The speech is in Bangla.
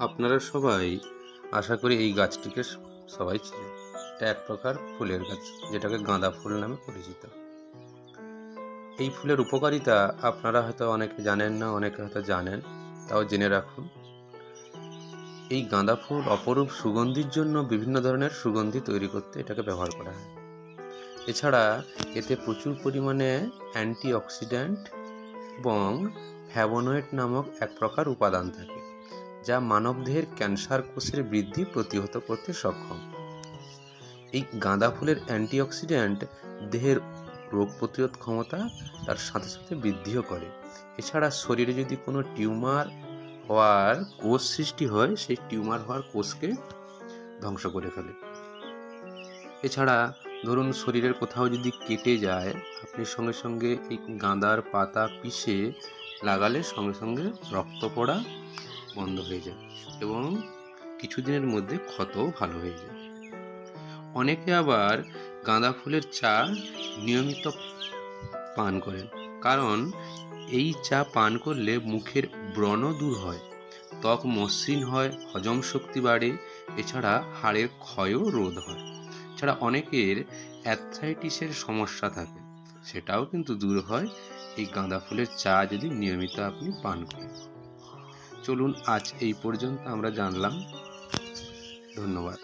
আপনারা সবাই আশা করি এই গাছটিকে সবাই চেনেন। এটা এক প্রকার ফুলের গাছ, যেটাকে গাঁদা ফুল নামে পরিচিত। এই ফুলের উপকারিতা আপনারা হয়তো অনেকে জানেন না, অনেকে হয়তো জানেন, তাও জেনে রাখুন। এই গাঁদা ফুল অপরূপ সুগন্ধির জন্য বিভিন্ন ধরনের সুগন্ধি তৈরি করতে এটাকে ব্যবহার করা হয়। এছাড়া এতে প্রচুর পরিমাণে অ্যান্টিঅক্সিডেন্ট এবং ফ্ল্যাভোনয়েড নামক এক প্রকার উপাদান থাকে, যা মানবদেহের ক্যান্সার কোষের বৃদ্ধি প্রতিহত করতে সক্ষম। এই গাঁদা ফুলের অ্যান্টিঅক্সিডেন্ট দেহের রোগ প্রতিরোধ ক্ষমতা তার সাথে সাথে বৃদ্ধিও করে। এছাড়া শরীরে যদি কোনো টিউমার হওয়ার কোষ সৃষ্টি হয়, সেই টিউমার হওয়ার কোষকে ধ্বংস করে ফেলে। এছাড়া ধরুন শরীরের কোথাও যদি কেটে যায়, আপনি সঙ্গে সঙ্গে এই গাঁদার পাতা পিষে লাগালে সঙ্গে সঙ্গে রক্ত পড়া বন্ধ হয়ে যায় এবং কিছুদিনের মধ্যে ক্ষতও ভালো হয়ে যায়। অনেকে আবার গাঁদা ফুলের চা নিয়মিত পান করেন, কারণ এই চা পান করলে মুখের ব্রণ দূর হয়, ত্বক মসৃণ হয়, হজম শক্তি বাড়ে, এছাড়া হাড়ের ক্ষয়ও রোধ হয়। এছাড়া অনেকের অ্যাথরাইটিসের সমস্যা থাকে, সেটাও কিন্তু দূর হয় এই গাঁদা ফুলের চা যদি নিয়মিত আপনি পান করেন। চলুন আজ এই পর্যন্ত আমরা জানলাম। ধন্যবাদ।